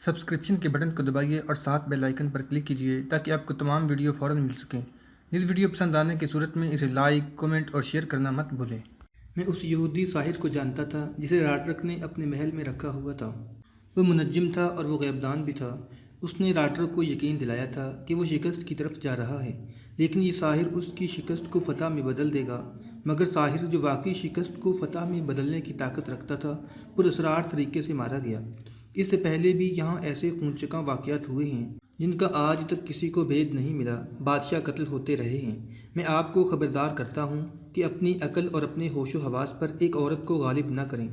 Subscription کے button کو دبائیے اور ساتھ بیل آئیکن پر کلک کیجیے تاکہ آپ کو تمام ویڈیو فوراً مل سکیں۔ اس ویڈیو پسند آنے کی صورت میں اسے لائک، کمنٹ اور شیئر کرنا مت بھولیں۔ میں اس یہودی ساحر کو جانتا تھا جسے راٹرک نے اپنے محل میں رکھا ہوا تھا۔ وہ منجم تھا اور وہ غیبدان بھی تھا۔ اس نے راٹرک کو یقین دلایا تھا کہ وہ شکست کی طرف جا رہا ہے، لیکن یہ ساحر اس کی شکست کو فتح میں بدل دے گا۔ مگر ساحر جو واقعی شکست کو فتح میں بدلنے کی طاقت رکھتا تھا، پراسرار طریقے سے مارا گیا۔ اس سے پہلے بھی یہاں ایسے خونچکاں واقعات ہوئے ہیں جن کا آج تک کسی کو بھید نہیں ملا۔ بادشاہ قتل ہوتے رہے ہیں۔ میں آپ کو خبردار کرتا ہوں کہ اپنی عقل اور اپنے ہوش و حواس پر ایک عورت کو غالب نہ کریں۔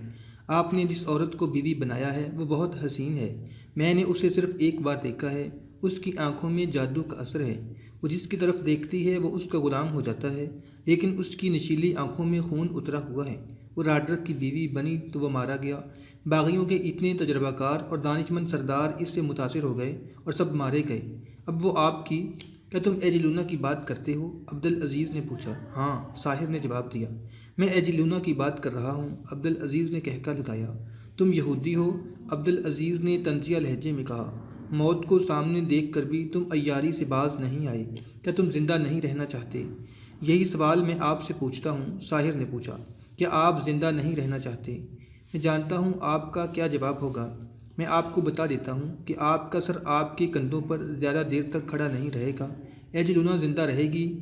آپ نے جس عورت کو بیوی بنایا ہے وہ بہت حسین ہے۔ میں نے اسے صرف ایک بار دیکھا ہے۔ اس کی آنکھوں میں جادو کا اثر ہے۔ وہ جس کی طرف دیکھتی ہے وہ اس کا غلام ہو جاتا ہے، لیکن اس کی نشیلی آنکھوں میں خون اترا ہوا ہے۔ وہ راٹرک کی بیوی بنی تو وہ مارا گیا۔ باغیوں کے اتنے تجربہ کار اور دانشمند سردار اس سے متاثر ہو گئے اور سب مارے گئے۔ اب وہ آپ کی کیا تم ایجلونا کی بات کرتے ہو؟ عبدالعزیز نے پوچھا۔ ہاں، ساحر نے جواب دیا، میں ایجلونا کی بات کر رہا ہوں۔ عبدالعزیز نے کہکا لگایا۔ تم یہودی ہو؟ عبدالعزیز نے طنزیہ لہجے میں کہا۔ موت کو سامنے دیکھ کر بھی تم عیاری سے باز نہیں آئے۔ کیا تم زندہ نہیں رہنا چاہتے؟ یہی سوال میں آپ سے پوچھتا ہوں، ساحر نے پوچھا۔ کیا آپ زندہ نہیں رہنا چاہتے؟ میں جانتا ہوں آپ کا کیا جواب ہوگا۔ میں آپ کو بتا دیتا ہوں کہ آپ کا سر آپ کے کندھوں پر زیادہ دیر تک کھڑا نہیں رہے گا۔ ایجلونا زندہ رہے گی،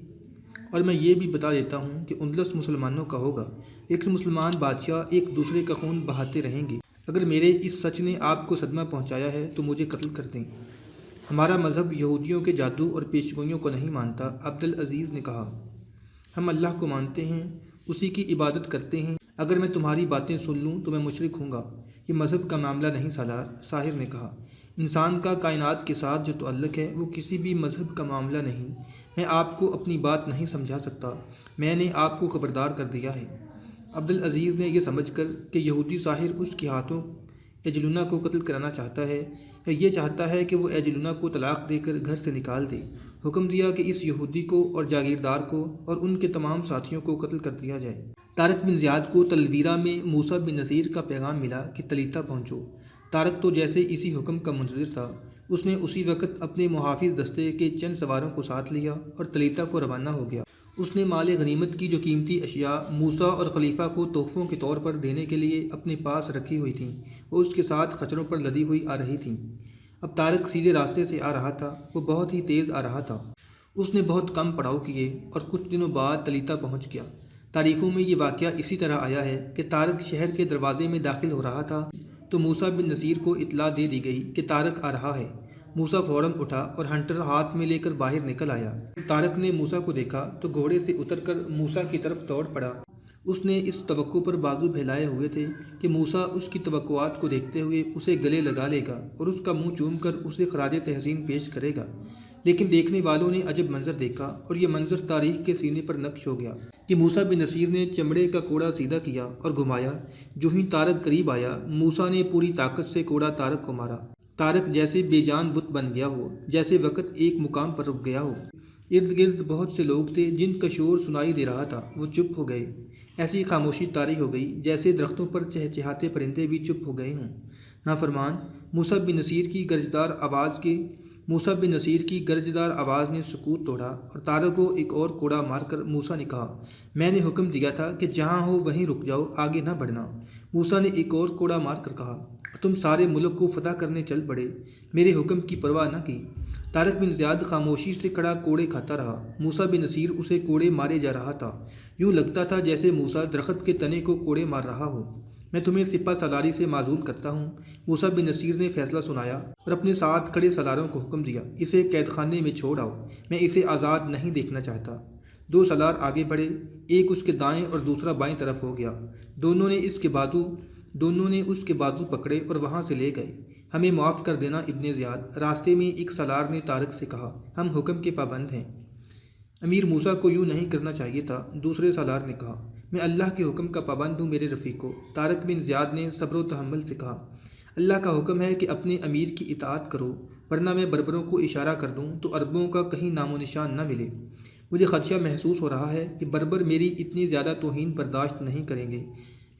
اور میں یہ بھی بتا دیتا ہوں کہ اندلس مسلمانوں کا ہوگا، لیکن مسلمان بادشاہ ایک دوسرے کا خون بہاتے رہیں گے۔ اگر میرے اس سچ نے آپ کو صدمہ پہنچایا ہے تو مجھے قتل کر دیں۔ ہمارا مذہب یہودیوں کے جادو اور پیشگوئیوں کو نہیں مانتا، عبدالعزیز نے کہا۔ ہم اللہ کو مانتے ہیں، اسی کی عبادت کرتے ہیں۔ اگر میں تمہاری باتیں سن لوں تو میں مشرک ہوں گا۔ یہ مذہب کا معاملہ نہیں سالار، ساحر نے کہا۔ انسان کا کائنات کے ساتھ جو تعلق ہے وہ کسی بھی مذہب کا معاملہ نہیں۔ میں آپ کو اپنی بات نہیں سمجھا سکتا۔ میں نے آپ کو خبردار کر دیا ہے۔ عبدالعزیز نے یہ سمجھ کر کہ یہودی ساحر اس کے ہاتھوں ایجلونا کو قتل کرانا چاہتا ہے یا یہ چاہتا ہے کہ وہ ایجلونا کو طلاق دے کر گھر سے نکال دے، حکم دیا کہ اس یہودی کو اور جاگیردار کو اور ان کے تمام ساتھیوں کو قتل کر دیا جائے۔ طارق بن زیاد کو تلویرہ میں موسیٰ بن نصیر کا پیغام ملا کہ طلیطہ پہنچو۔ طارق تو جیسے اسی حکم کا منتظر تھا۔ اس نے اسی وقت اپنے محافظ دستے کے چند سواروں کو ساتھ لیا اور طلیطہ کو روانہ ہو گیا۔ اس نے مال غنیمت کی جو قیمتی اشیاء موسیٰ اور خلیفہ کو تحفوں کے طور پر دینے کے لیے اپنے پاس رکھی ہوئی تھیں، وہ اس کے ساتھ خچروں پر لدی ہوئی آ رہی تھیں۔ اب طارق سیدھے راستے سے آ رہا تھا۔ وہ بہت ہی تیز آ رہا تھا۔ اس نے بہت کم پڑاؤ کیے اور کچھ دنوں بعد طلیطہ پہنچ گیا۔ تاریخوں میں یہ واقعہ اسی طرح آیا ہے کہ طارق شہر کے دروازے میں داخل ہو رہا تھا تو موسیٰ بن نصیر کو اطلاع دے دی گئی کہ طارق آ رہا ہے۔ موسیٰ فوراً اٹھا اور ہنٹر ہاتھ میں لے کر باہر نکل آیا۔ طارق نے موسیٰ کو دیکھا تو گھوڑے سے اتر کر موسیٰ کی طرف دوڑ پڑا۔ اس نے اس توقع پر بازو پھیلائے ہوئے تھے کہ موسیٰ اس کی توقعات کو دیکھتے ہوئے اسے گلے لگا لے گا اور اس کا منہ چوم کر اسے خراج تحسین پیش کرے گا، لیکن دیکھنے والوں نے عجب منظر دیکھا اور یہ منظر تاریخ کے سینے پر نقش ہو گیا کہ موسیٰ بن نصیر نے چمڑے کا کوڑا سیدھا کیا اور گھمایا۔ جو ہی طارق قریب آیا، موسیٰ نے پوری طاقت سے کوڑا طارق کو مارا۔ طارق جیسے بے جان بت بن گیا ہو، جیسے وقت ایک مقام پر رک گیا ہو۔ ارد گرد بہت سے لوگ تھے جن کا شور سنائی دے رہا تھا، وہ چپ ہو گئے۔ ایسی خاموشی طاری ہو گئی جیسے درختوں پر چہچہاتے پرندے بھی چپ ہو گئے ہوں۔ نافرمان موسیٰ بن نصیر کی گرجدار آواز نے سکوت توڑا اور طارق کو ایک اور کوڑا مار کر موسیٰ نے کہا، میں نے حکم دیا تھا کہ جہاں ہو وہیں رک جاؤ، آگے نہ بڑھنا۔ موسیٰ نے ایک اور کوڑا مار کر کہا، تم سارے ملک کو فتح کرنے چل پڑے، میرے حکم کی پرواہ نہ کی۔ طارق بن زیاد خاموشی سے کھڑا کوڑے کھاتا رہا۔ موسیٰ بن نصیر اسے کوڑے مارے جا رہا تھا۔ یوں لگتا تھا جیسے موسیٰ درخت کے تنے کو کوڑے مار رہا ہو۔ میں تمہیں سپہ سالاری سے معزول کرتا ہوں، موسیٰ بن نصیر نے فیصلہ سنایا اور اپنے ساتھ کھڑے سالاروں کو حکم دیا، اسے قید خانے میں چھوڑ آؤ، میں اسے آزاد نہیں دیکھنا چاہتا۔ دو سالار آگے بڑھے، ایک اس کے دائیں اور دوسرا بائیں طرف ہو گیا۔ دونوں نے اس کے بازو پکڑے اور وہاں سے لے گئے۔ ہمیں معاف کر دینا ابن زیاد، راستے میں ایک سالار نے طارق سے کہا، ہم حکم کے پابند ہیں۔ امیر موسیٰ کو یوں نہیں کرنا چاہیے تھا، دوسرے سالار نے کہا۔ میں اللہ کے حکم کا پابند ہوں میرے رفیقو، طارق بن زیاد نے صبر و تحمل سے کہا۔ اللہ کا حکم ہے کہ اپنے امیر کی اطاعت کرو، ورنہ میں بربروں کو اشارہ کر دوں تو عربوں کا کہیں نام و نشان نہ ملے۔ مجھے خدشہ محسوس ہو رہا ہے کہ بربر میری اتنی زیادہ توہین برداشت نہیں کریں گے۔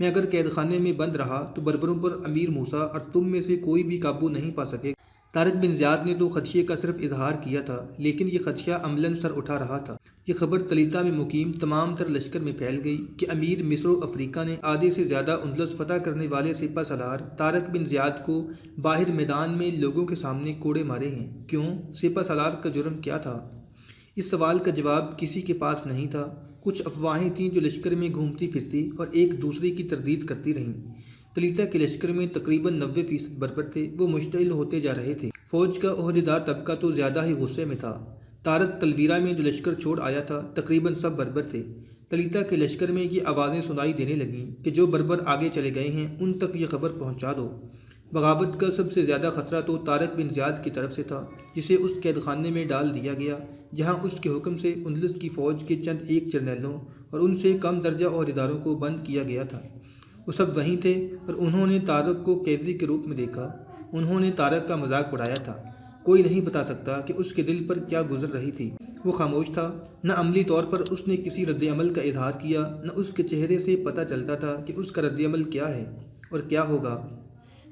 میں اگر قید خانے میں بند رہا تو بربروں پر امیر موسیٰ اور تم میں سے کوئی بھی قابو نہیں پا سکے۔ طارق بن زیاد نے تو خدشے کا صرف اظہار کیا تھا، لیکن یہ خدشہ عملاً سر اٹھا رہا تھا۔ یہ خبر طلیطہ میں مقیم تمام تر لشکر میں پھیل گئی کہ امیر مصر و افریقہ نے آدھے سے زیادہ اندلس فتح کرنے والے سپہ سالار طارق بن زیاد کو باہر میدان میں لوگوں کے سامنے کوڑے مارے ہیں۔ کیوں؟ سپہ سالار کا جرم کیا تھا؟ اس سوال کا جواب کسی کے پاس نہیں تھا۔ کچھ افواہیں تھیں جو لشکر میں گھومتی پھرتی اور ایک دوسرے کی تردید کرتی رہیں۔ طلیطہ کے لشکر میں تقریباً 90% بربر تھے، وہ مشتعل ہوتے جا رہے تھے۔ فوج کا عہدیدار طبقہ تو زیادہ ہی غصے میں تھا۔ طارق تلویرہ میں جو لشکر چھوڑ آیا تھا تقریباً سب بربر تھے۔ طلیطہ کے لشکر میں یہ آوازیں سنائی دینے لگیں کہ جو بربر آگے چلے گئے ہیں ان تک یہ خبر پہنچا دو۔ بغاوت کا سب سے زیادہ خطرہ تو طارق بن زیاد کی طرف سے تھا، جسے اس قید خانے میں ڈال دیا گیا جہاں اس کے حکم سے اندلس کی فوج کے چند ایک جرنیلوں اور ان سے کم درجہ عہدیداروں کو بند کیا گیا تھا۔ وہ سب وہیں تھے اور انہوں نے طارق کو قیدی کے روپ میں دیکھا۔ انہوں نے طارق کا مذاق اڑایا تھا۔ کوئی نہیں بتا سکتا کہ اس کے دل پر کیا گزر رہی تھی۔ وہ خاموش تھا، نہ عملی طور پر اس نے کسی رد عمل کا اظہار کیا، نہ اس کے چہرے سے پتہ چلتا تھا کہ اس کا رد عمل کیا ہے اور کیا ہوگا۔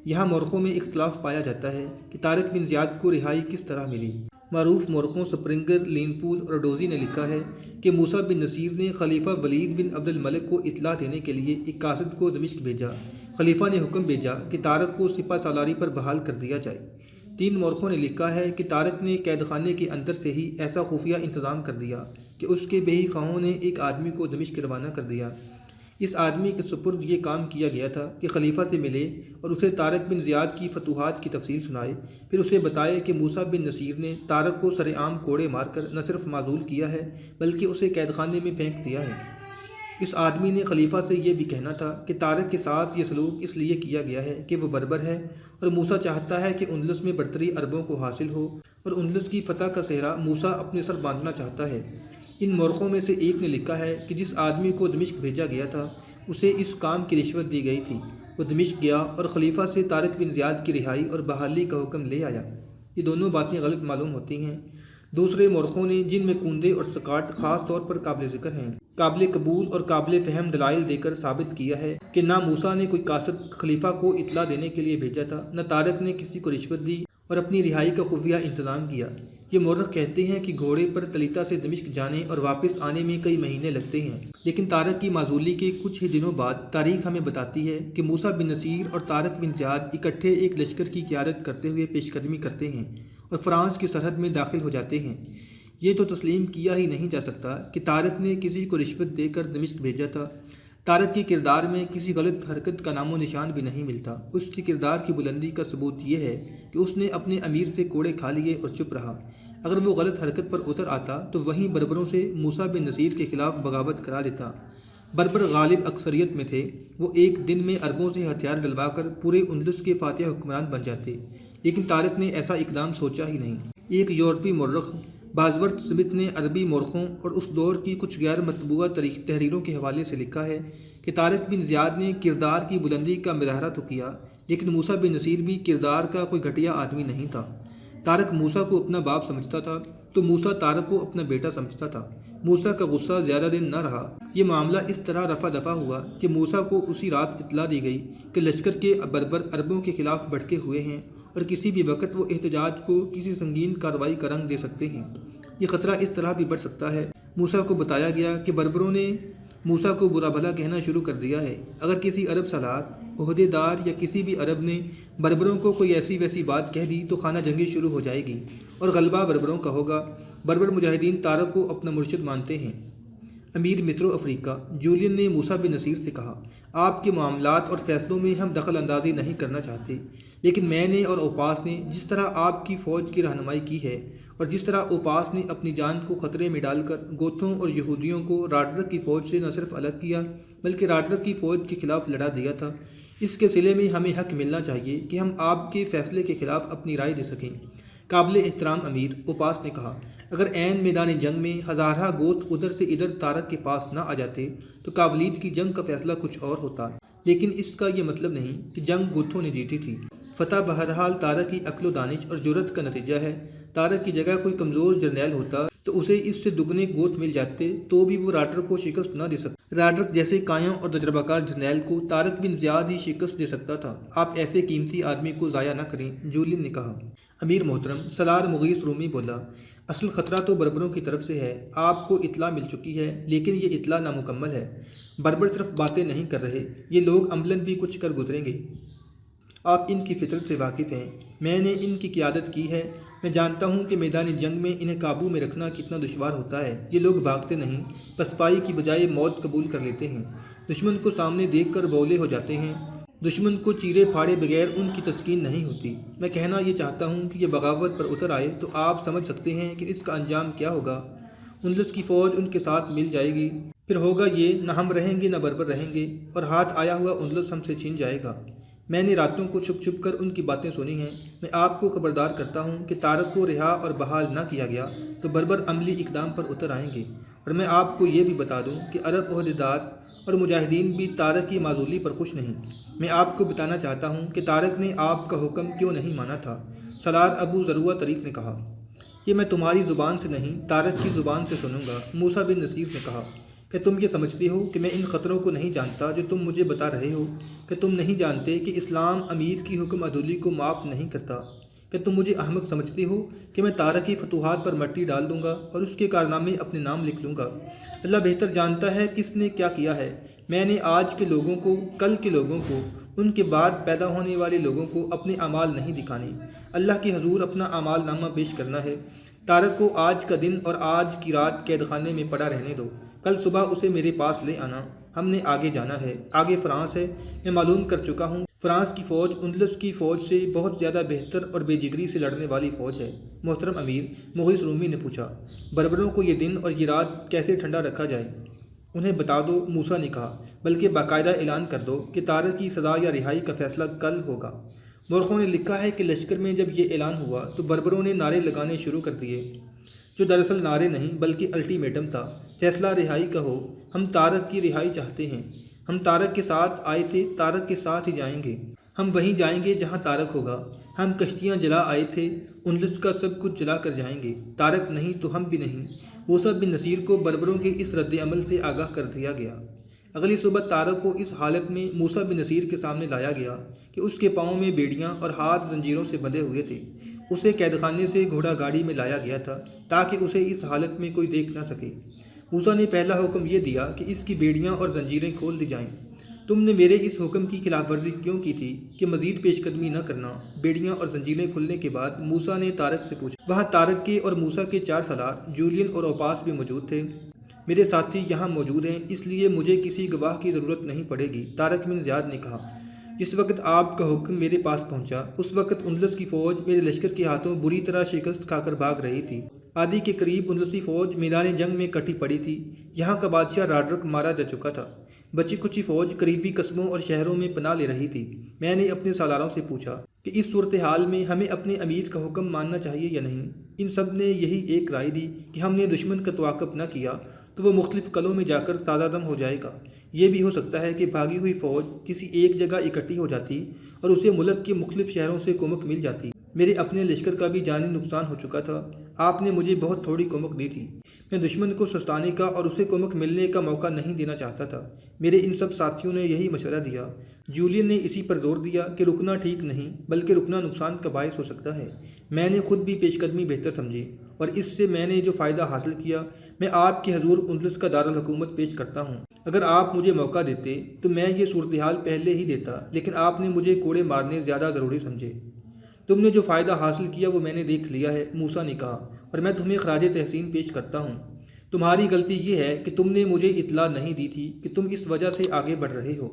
یہاں مورخوں میں اختلاف پایا جاتا ہے کہ طارق بن زیاد کو رہائی کس طرح ملی۔ معروف مورخوں سپرنگر، لینپول اور ڈوزی نے لکھا ہے کہ موسیٰ بن نصیر نے خلیفہ ولید بن عبد الملک کو اطلاع دینے کے لیے ایک قاصد کو دمشق بھیجا۔ خلیفہ نے حکم بھیجا کہ طارق کو سپہ سالاری پر بحال کر دیا جائے۔ 3 مورخوں نے لکھا ہے کہ طارق نے قید خانے کے اندر سے ہی ایسا خفیہ انتظام کر دیا کہ اس کے بہی خواہوں نے ایک آدمی کو دمشق روانہ کر دیا۔ اس آدمی کے سپرد یہ کام کیا گیا تھا کہ خلیفہ سے ملے اور اسے طارق بن زیاد کی فتوحات کی تفصیل سنائے، پھر اسے بتائے کہ موسیٰ بن نصیر نے طارق کو سر عام کوڑے مار کر نہ صرف معزول کیا ہے بلکہ اسے قید خانے میں پھینک دیا ہے۔ اس آدمی نے خلیفہ سے یہ بھی کہنا تھا کہ طارق کے ساتھ یہ سلوک اس لیے کیا گیا ہے کہ وہ بربر ہے اور موسیٰ چاہتا ہے کہ اندلس میں برتری عربوں کو حاصل ہو اور اندلس کی فتح کا صحرا موسیٰ اپنے سر باندھنا چاہتا ہے۔ ان مورخوں میں سے ایک نے لکھا ہے کہ جس آدمی کو دمشق بھیجا گیا تھا اسے اس کام کی رشوت دی گئی تھی۔ وہ دمشق گیا اور خلیفہ سے طارق بن زیاد کی رہائی اور بحالی کا حکم لے آیا۔ یہ دونوں باتیں غلط معلوم ہوتی ہیں۔ دوسرے مورخوں نے، جن میں کوندے اور سکاٹ خاص طور پر قابل ذکر ہیں، قابل قبول اور قابل فہم دلائل دے کر ثابت کیا ہے کہ نہ موسیٰ نے کوئی قاصد خلیفہ کو اطلاع دینے کے لیے بھیجا تھا، نہ طارق نے کسی کو رشوت دی اور اپنی رہائی کا خفیہ انتظام کیا۔ یہ مورخ کہتے ہیں کہ گھوڑے پر طلیطہ سے دمشق جانے اور واپس آنے میں کئی مہینے لگتے ہیں، لیکن طارق کی معزولی کے کچھ ہی دنوں بعد تاریخ ہمیں بتاتی ہے کہ موسیٰ بن نصیر اور طارق بن زیاد اکٹھے ایک لشکر کی قیادت کرتے ہوئے پیش قدمی کرتے ہیں اور فرانس کی سرحد میں داخل ہو جاتے ہیں۔ یہ تو تسلیم کیا ہی نہیں جا سکتا کہ طارق نے کسی کو رشوت دے کر دمشق بھیجا تھا۔ طارق کے کردار میں کسی غلط حرکت کا نام و نشان بھی نہیں ملتا۔ اس کے کردار کی بلندی کا ثبوت یہ ہے کہ اس نے اپنے امیر سے کوڑے کھا لیے اور چپ رہا۔ اگر وہ غلط حرکت پر اتر آتا تو وہیں بربروں سے موسیٰ بن نصیر کے خلاف بغاوت کرا لیتا۔ بربر غالب اکثریت میں تھے، وہ ایک دن میں عربوں سے ہتھیار ڈلوا کر پورے اندلس کے فاتح حکمران بن جاتے، لیکن طارق نے ایسا اقدام سوچا ہی نہیں۔ ایک یورپی مورخ بازورتھ سمتھ نے عربی مورخوں اور اس دور کی کچھ غیر مطبوعہ تحریروں کے حوالے سے لکھا ہے کہ طارق بن زیاد نے کردار کی بلندی کا مظاہرہ تو کیا، لیکن موسیٰ بن نصیر بھی کردار کا کوئی گھٹیا آدمی نہیں تھا۔ طارق موسیٰ کو اپنا باپ سمجھتا تھا تو موسیٰ طارق کو اپنا بیٹا سمجھتا تھا۔ موسیٰ کا غصہ زیادہ دن نہ رہا۔ یہ معاملہ اس طرح رفع دفع ہوا کہ موسیٰ کو اسی رات اطلاع دی گئی کہ لشکر کے بربر عربوں کے خلاف بھڑکے ہوئے ہیں اور کسی بھی وقت وہ احتجاج کو کسی سنگین کارروائی کا رنگ دے سکتے ہیں۔ یہ خطرہ اس طرح بھی بڑھ سکتا ہے۔ موسیٰ کو بتایا گیا کہ بربروں نے موسیٰ کو برا بھلا کہنا شروع کر دیا ہے۔ اگر کسی عرب سالار، عہدیدار یا کسی بھی عرب نے بربروں کو کوئی ایسی ویسی بات کہہ دی تو خانہ جنگی شروع ہو جائے گی اور غلبہ بربروں کا ہوگا۔ بربر مجاہدین طارق کو اپنا مرشد مانتے ہیں۔ امیر مصر و افریقہ جولین نے موسیٰ بن نصیر سے کہا، آپ کے معاملات اور فیصلوں میں ہم دخل اندازی نہیں کرنا چاہتے، لیکن میں نے اور اوپاس نے جس طرح آپ کی فوج کی رہنمائی کی ہے اور جس طرح اوپاس نے اپنی جان کو خطرے میں ڈال کر گوتھوں اور یہودیوں کو راڈرک کی فوج سے نہ صرف الگ کیا بلکہ راڈرک کی فوج کے خلاف لڑا دیا تھا، اس کے صلے میں ہمیں حق ملنا چاہیے کہ ہم آپ کے فیصلے کے خلاف اپنی رائے دے سکیں۔ قابل احترام امیر، اوپاس نے کہا، اگر عین میدان جنگ میں ہزارہ گوت ادھر سے ادھر طارق کے پاس نہ آ جاتے تو کاولید کی جنگ کا فیصلہ کچھ اور ہوتا، لیکن اس کا یہ مطلب نہیں کہ جنگ گوتھوں نے جیتی تھی۔ فتح بہرحال طارق کی عقل و دانش اور جرأت کا نتیجہ ہے۔ طارق کی جگہ کوئی کمزور جرنیل ہوتا تو اسے اس سے دگنے گوت مل جاتے تو بھی وہ راڈرک کو شکست نہ دے سکتا۔ راڈرک جیسے قائم اور تجربہ کار جرنیل کو طارق بن زیاد ہی شکست دے سکتا تھا۔ آپ ایسے قیمتی آدمی کو ضائع نہ کریں، جولین نے کہا۔ امیر محترم، سالار مغیث رومی بولا، اصل خطرہ تو بربروں کی طرف سے ہے۔ آپ کو اطلاع مل چکی ہے، لیکن یہ اطلاع نامکمل ہے۔ بربر صرف باتیں نہیں کر رہے، یہ لوگ عملاً بھی کچھ کر گزریں گے۔ آپ ان کی فطرت سے واقف ہیں، میں نے ان کی قیادت کی ہے، میں جانتا ہوں کہ میدان جنگ میں انہیں قابو میں رکھنا کتنا دشوار ہوتا ہے۔ یہ لوگ بھاگتے نہیں، پسپائی کی بجائے موت قبول کر لیتے ہیں، دشمن کو سامنے دیکھ کر بولے ہو جاتے ہیں، دشمن کو چیرے پھاڑے بغیر ان کی تسکین نہیں ہوتی۔ میں کہنا یہ چاہتا ہوں کہ یہ بغاوت پر اتر آئے تو آپ سمجھ سکتے ہیں کہ اس کا انجام کیا ہوگا۔ اندلس کی فوج ان کے ساتھ مل جائے گی، پھر ہوگا یہ، نہ ہم رہیں گے نہ بربر رہیں گے، اور ہاتھ آیا ہوا اندلس ہم سے چھین جائے گا۔ میں نے راتوں کو چھپ چھپ کر ان کی باتیں سنی ہیں۔ میں آپ کو خبردار کرتا ہوں کہ طارق کو رہا اور بحال نہ کیا گیا تو بربر عملی اقدام پر اتر آئیں گے، اور میں آپ کو یہ بھی بتا دوں کہ عرب عہدیدار اور مجاہدین بھی طارق کی معزولی پر خوش نہیں۔ میں آپ کو بتانا چاہتا ہوں کہ طارق نے آپ کا حکم کیوں نہیں مانا تھا، سالار ابو ذروہ طریف نے کہا۔ یہ میں تمہاری زبان سے نہیں، طارق کی زبان سے سنوں گا، موسیٰ بن نصیر نے کہا۔ کہ تم یہ سمجھتے ہو کہ میں ان خطروں کو نہیں جانتا جو تم مجھے بتا رہے ہو؟ کہ تم نہیں جانتے کہ اسلام امیر کی حکم عدولی کو معاف نہیں کرتا؟ کہ تم مجھے احمق سمجھتے ہو کہ میں طارق کی فتوحات پر مٹی ڈال دوں گا اور اس کے کارنامے اپنے نام لکھ لوں گا؟ اللہ بہتر جانتا ہے کس نے کیا کیا ہے۔ میں نے آج کے لوگوں کو، کل کے لوگوں کو، ان کے بعد پیدا ہونے والے لوگوں کو اپنے اعمال نہیں دکھانے، اللہ کے حضور اپنا اعمال نامہ پیش کرنا ہے۔ طارق کو آج کا دن اور آج کی رات قید خانے میں پڑا رہنے دو، کل صبح اسے میرے پاس لے آنا۔ ہم نے آگے جانا ہے، آگے فرانس ہے، میں معلوم کر چکا ہوں فرانس کی فوج اندلس کی فوج سے بہت زیادہ بہتر اور بے جگری سے لڑنے والی فوج ہے۔ محترم امیر، مغیث رومی نے پوچھا، بربروں کو یہ دن اور یہ رات کیسے ٹھنڈا رکھا جائے؟ انہیں بتا دو، موسیٰ نے کہا، بلکہ باقاعدہ اعلان کر دو کہ طارق کی سزا یا رہائی کا فیصلہ کل ہوگا۔ مورخوں نے لکھا ہے کہ لشکر میں جب یہ اعلان ہوا تو بربروں نے نعرے لگانے شروع کر دیے، جو دراصل نعرے نہیں بلکہ الٹیمیٹم تھا۔ فیصلہ رہائی کا ہو، ہم طارق کی رہائی چاہتے ہیں، ہم طارق کے ساتھ آئے تھے، طارق کے ساتھ ہی جائیں گے، ہم وہیں جائیں گے جہاں طارق ہوگا، ہم کشتیاں جلا آئے تھے، اندلس کا سب کچھ جلا کر جائیں گے، طارق نہیں تو ہم بھی نہیں۔ موسیٰ بن نصیر کو بربروں کے اس رد عمل سے آگاہ کر دیا گیا۔ اگلی صبح طارق کو اس حالت میں موسیٰ بن نصیر کے سامنے لایا گیا کہ اس کے پاؤں میں بیڑیاں اور ہاتھ زنجیروں سے بندھے ہوئے تھے۔ اسے قید خانے سے گھوڑا گاڑی میں لایا گیا تھا تاکہ اسے اس حالت میں کوئی دیکھ نہ سکے۔ موسیٰ نے پہلا حکم یہ دیا کہ اس کی بیڑیاں اور زنجیریں کھول دی جائیں۔ تم نے میرے اس حکم کی خلاف ورزی کیوں کی تھی کہ مزید پیش قدمی نہ کرنا؟ بیڑیاں اور زنجیریں کھلنے کے بعد موسیٰ نے طارق سے پوچھا۔ وہاں طارق کے اور موسیٰ کے 4 سالار جولین اور اوپاس بھی موجود تھے۔ میرے ساتھی یہاں موجود ہیں، اس لیے مجھے کسی گواہ کی ضرورت نہیں پڑے گی، طارق بن زیاد نے کہا۔ جس وقت آپ کا حکم میرے پاس پہنچا اس وقت اندلس کی فوج میرے لشکر کے ہاتھوں بری طرح شکست کھا کر بھاگ رہی تھی۔ آدھی کے قریب اندلسی فوج میدان جنگ میں کٹی پڑی تھی۔ یہاں کا بادشاہ راڈرک مارا جا چکا تھا۔ بچی کچی فوج قریبی قصبوں اور شہروں میں پناہ لے رہی تھی۔ میں نے اپنے سالاروں سے پوچھا کہ اس صورتحال میں ہمیں اپنے امیر کا حکم ماننا چاہیے یا نہیں۔ ان سب نے یہی ایک رائے دی کہ ہم نے دشمن کا تعاقب نہ کیا تو وہ مختلف قلعوں میں جا کر تازہ دم ہو جائے گا۔ یہ بھی ہو سکتا ہے کہ بھاگی ہوئی فوج کسی ایک جگہ اکٹھی ہو جاتی اور اسے ملک کے مختلف شہروں سے کمک مل جاتی۔ میرے اپنے لشکر کا بھی جانی نقصان ہو چکا تھا، آپ نے مجھے بہت تھوڑی کمک دی تھی۔ میں دشمن کو سستانے کا اور اسے کمک ملنے کا موقع نہیں دینا چاہتا تھا۔ میرے ان سب ساتھیوں نے یہی مشورہ دیا۔ جولین نے اسی پر زور دیا کہ رکنا ٹھیک نہیں بلکہ رکنا نقصان کا باعث ہو سکتا ہے۔ میں نے خود بھی پیش قدمی بہتر سمجھی اور اس سے میں نے جو فائدہ حاصل کیا میں آپ کے حضور اندلس کا دارالحکومت پیش کرتا ہوں۔ اگر آپ مجھے موقع دیتے تو میں یہ صورتحال پہلے ہی دیتا، لیکن آپ نے مجھے کوڑے مارنے زیادہ ضروری سمجھے۔ تم نے جو فائدہ حاصل کیا وہ میں نے دیکھ لیا ہے، موسیٰ نے کہا، اور میں تمہیں خراج تحسین پیش کرتا ہوں۔ تمہاری غلطی یہ ہے کہ تم نے مجھے اطلاع نہیں دی تھی کہ تم اس وجہ سے آگے بڑھ رہے ہو۔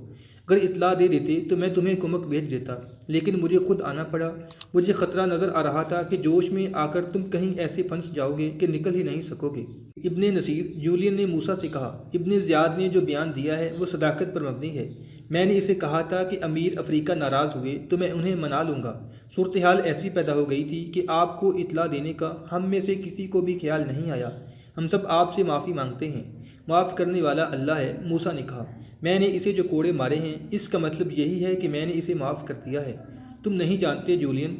اگر اطلاع دے دیتے تو میں تمہیں کمک بھیج دیتا، لیکن مجھے خود آنا پڑا۔ مجھے خطرہ نظر آ رہا تھا کہ جوش میں آ کر تم کہیں ایسے پھنس جاؤ گے کہ نکل ہی نہیں سکو گے۔ ابن نصیر، جولین نے موسیٰ سے کہا، ابن زیاد نے جو بیان دیا ہے وہ صداقت پر مبنی ہے۔ میں نے اسے کہا تھا کہ امیر افریقہ ناراض ہوئے تو میں انہیں منا لوں گا۔ صورتحال ایسی پیدا ہو گئی تھی کہ آپ کو اطلاع دینے کا ہم میں سے کسی کو بھی خیال نہیں آیا۔ ہم سب آپ سے معافی مانگتے ہیں، معاف کرنے والا اللہ ہے، موسیٰ نے کہا۔ میں نے اسے جو کوڑے مارے ہیں اس کا مطلب یہی ہے کہ میں نے اسے معاف کر دیا ہے۔ تم نہیں جانتے جولین،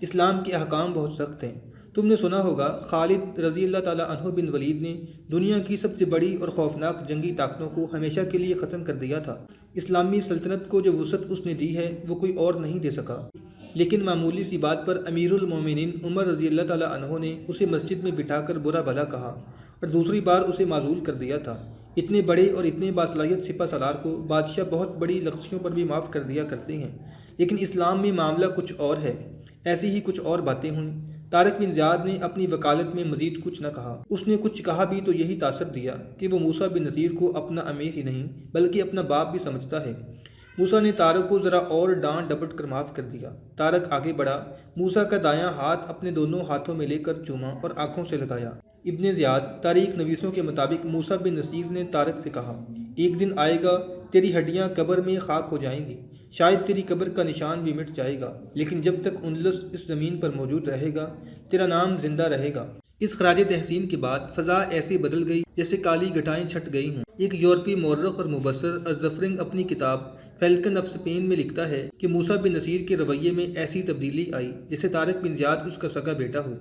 اسلام کے احکام بہت سخت ہیں۔ تم نے سنا ہوگا خالد رضی اللہ تعالیٰ عنہ بن ولید نے دنیا کی سب سے بڑی اور خوفناک جنگی طاقتوں کو ہمیشہ کے لیے ختم کر دیا تھا۔ اسلامی سلطنت کو جو وسعت اس نے دی ہے وہ کوئی اور نہیں دے سکا۔ لیکن معمولی سی بات پر امیر المومنین عمر رضی اللہ تعالیٰ عنہ نے اسے مسجد میں بٹھا کر برا بھلا کہا اور دوسری بار اسے معزول کر دیا تھا۔ اتنے بڑے اور اتنے باصلاحیت سپہ سالار کو بادشاہ بہت بڑی لغزشوں پر بھی معاف کر دیا کرتے ہیں، لیکن اسلام میں معاملہ کچھ اور ہے۔ ایسی ہی کچھ اور باتیں ہوئیں۔ طارق بن زیاد نے اپنی وکالت میں مزید کچھ نہ کہا۔ اس نے کچھ کہا بھی تو یہی تاثر دیا کہ وہ موسیٰ بن نصیر کو اپنا امیر ہی نہیں بلکہ اپنا باپ بھی سمجھتا ہے۔ موسیٰ نے طارق کو ذرا اور ڈانٹ ڈپٹ کر معاف کر دیا۔ طارق آگے بڑھا، موسیٰ کا دایاں ہاتھ اپنے دونوں ہاتھوں میں لے کر چوما اور آنکھوں سے لگایا۔ ابن زیاد تاریخ نویسوں کے مطابق موسیٰ بن نصیر نے طارق سے کہا، ایک دن آئے گا تیری ہڈیاں قبر میں خاک ہو جائیں گی، شاید تیری قبر کا نشان بھی مٹ جائے گا، لیکن جب تک اندلس اس زمین پر موجود رہے گا تیرا نام زندہ رہے گا۔ اس خراج تحسین کے بعد فضا ایسی بدل گئی جیسے کالی گھٹائیں چھٹ گئی ہوں۔ ایک یورپی مورخ اور مبصر ارزفرنگ اپنی کتاب فیلکن آف اسپین میں لکھتا ہے کہ موسیٰ بن نصیر کے رویے میں ایسی تبدیلی آئی جیسے طارق بن زیاد اس کا سگا بیٹا ہو۔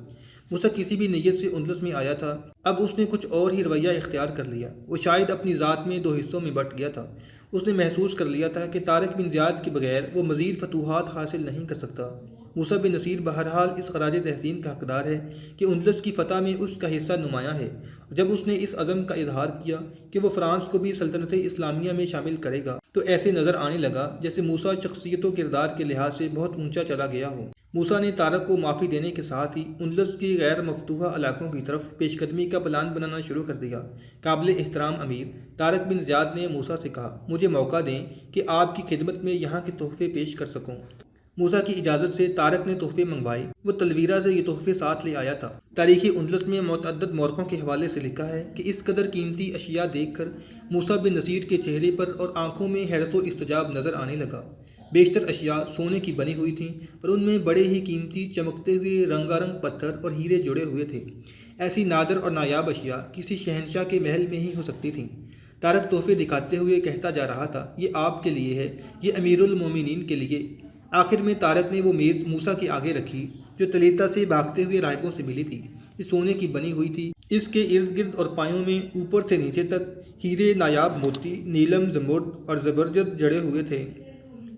موسیٰ کسی بھی نیت سے اندلس میں آیا تھا، اب اس نے کچھ اور ہی رویہ اختیار کر لیا۔ وہ شاید اپنی ذات میں دو حصوں میں بٹ گیا تھا۔ اس نے محسوس کر لیا تھا کہ طارق بن زیاد کے بغیر وہ مزید فتوحات حاصل نہیں کر سکتا۔ موسیٰ بن نصیر بہرحال اس خراج تحسین کا حقدار ہے کہ اندلس کی فتح میں اس کا حصہ نمایاں ہے۔ جب اس نے اس عزم کا اظہار کیا کہ وہ فرانس کو بھی سلطنت اسلامیہ میں شامل کرے گا تو ایسے نظر آنے لگا جیسے موسیٰ شخصیت و کردار کے لحاظ سے بہت اونچا چلا گیا ہو۔ موسیٰ نے طارق کو معافی دینے کے ساتھ ہی اندلس کی غیر مفتوحہ علاقوں کی طرف پیش قدمی کا پلان بنانا شروع کر دیا۔ قابل احترام امیر طارق بن زیاد نے موسیٰ سے کہا، مجھے موقع دیں کہ آپ کی خدمت میں یہاں کے تحفے پیش کر سکوں۔ موسیٰ کی اجازت سے طارق نے تحفے منگوائے۔ وہ تلویرہ سے یہ تحفے ساتھ لے آیا تھا۔ تاریخ اندلس میں متعدد مورخوں کے حوالے سے لکھا ہے کہ اس قدر قیمتی اشیاء دیکھ کر موسیٰ بن نصیر کے چہرے پر اور آنکھوں میں حیرت و استجاب نظر آنے لگا۔ بیشتر اشیاء سونے کی بنی ہوئی تھیں اور ان میں بڑے ہی قیمتی چمکتے ہوئے رنگارنگ پتھر اور ہیرے جڑے ہوئے تھے۔ ایسی نادر اور نایاب اشیاء کسی شہنشاہ کے محل میں ہی ہو سکتی تھیں۔ طارق تحفے دکھاتے ہوئے کہتا جا رہا تھا، یہ آپ کے لیے ہے، یہ امیر المومنین کے لیے۔ آخر میں طارق نے وہ میز موسیٰ کے آگے رکھی جو تلیتا سے بھاگتے ہوئے راہبوں سے ملی تھی۔ یہ سونے کی بنی ہوئی تھی۔ اس کے ارد گرد اور پایوں میں اوپر سے نیچے تک ہیرے، نایاب موتی، نیلم، زمرد اور زبرجد جڑے ہوئے تھے۔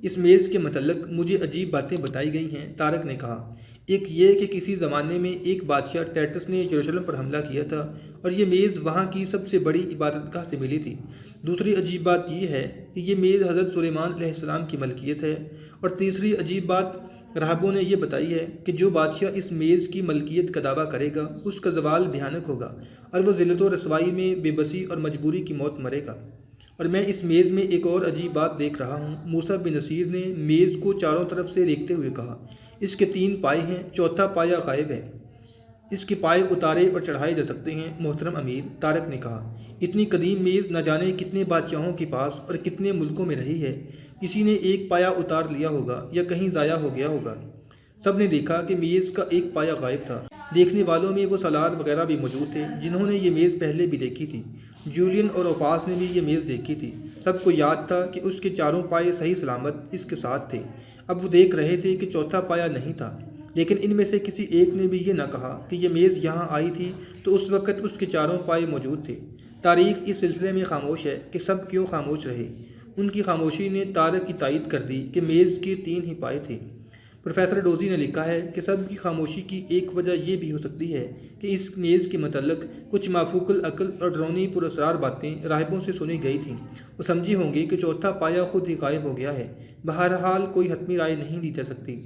اس میز کے متعلق مجھے عجیب باتیں بتائی گئی ہیں، طارق نے کہا۔ ایک یہ کہ کسی زمانے میں ایک بادشاہ ٹیٹس نے یروشلم پر حملہ کیا تھا اور یہ میز وہاں کی سب سے بڑی عبادت گاہ سے ملی تھی۔ دوسری عجیب بات یہ ہے کہ یہ میز حضرت سلیمان علیہ السلام کی ملکیت ہے، اور تیسری عجیب بات راہبوں نے یہ بتائی ہے کہ جو بادشاہ اس میز کی ملکیت کا دعویٰ کرے گا اس کا زوال بھیانک ہوگا اور وہ ذلت و رسوائی میں بے بسی اور مجبوری کی موت مرے گا۔ اور میں اس میز میں ایک اور عجیب بات دیکھ رہا ہوں۔ موسیٰ بن نصیر نے میز کو چاروں طرف سے دیکھتے ہوئے کہا، اس کے 3 پائے ہیں، چوتھا پایا غائب ہے۔ اس کے پائے اتارے اور چڑھائے جا سکتے ہیں محترم امیر، طارق نے کہا۔ اتنی قدیم میز نہ جانے کتنے بادشاہوں کے پاس اور کتنے ملکوں میں رہی ہے، کسی نے ایک پایا اتار لیا ہوگا یا کہیں ضائع ہو گیا ہوگا۔ سب نے دیکھا کہ میز کا ایک پایا غائب تھا۔ دیکھنے والوں میں وہ سالار وغیرہ بھی موجود تھے جنہوں نے یہ میز پہلے بھی دیکھی تھی۔ جولین اور اوپاس نے بھی یہ میز دیکھی تھی۔ سب کو یاد تھا کہ اس کے چاروں پائے صحیح سلامت اس کے ساتھ تھے۔ اب وہ دیکھ رہے تھے کہ چوتھا پایا نہیں تھا، لیکن ان میں سے کسی ایک نے بھی یہ نہ کہا کہ یہ میز یہاں آئی تھی تو اس وقت اس کے چاروں پائے موجود تھے۔ تاریخ اس سلسلے میں خاموش ہے کہ سب کیوں خاموش رہے۔ ان کی خاموشی نے طارق کی تائید کر دی کہ میز کے 3 ہی پائے تھے۔ پروفیسر ڈوزی نے لکھا ہے کہ سب کی خاموشی کی ایک وجہ یہ بھی ہو سکتی ہے کہ اس میز کے متعلق کچھ مافوق العقل اور ڈرونی پراسرار باتیں راہبوں سے سنی گئی تھیں۔ وہ سمجھی ہوں گی کہ چوتھا پایا خود ہی غائب ہو گیا ہے۔ بہرحال کوئی حتمی رائے نہیں دی جا سکتی۔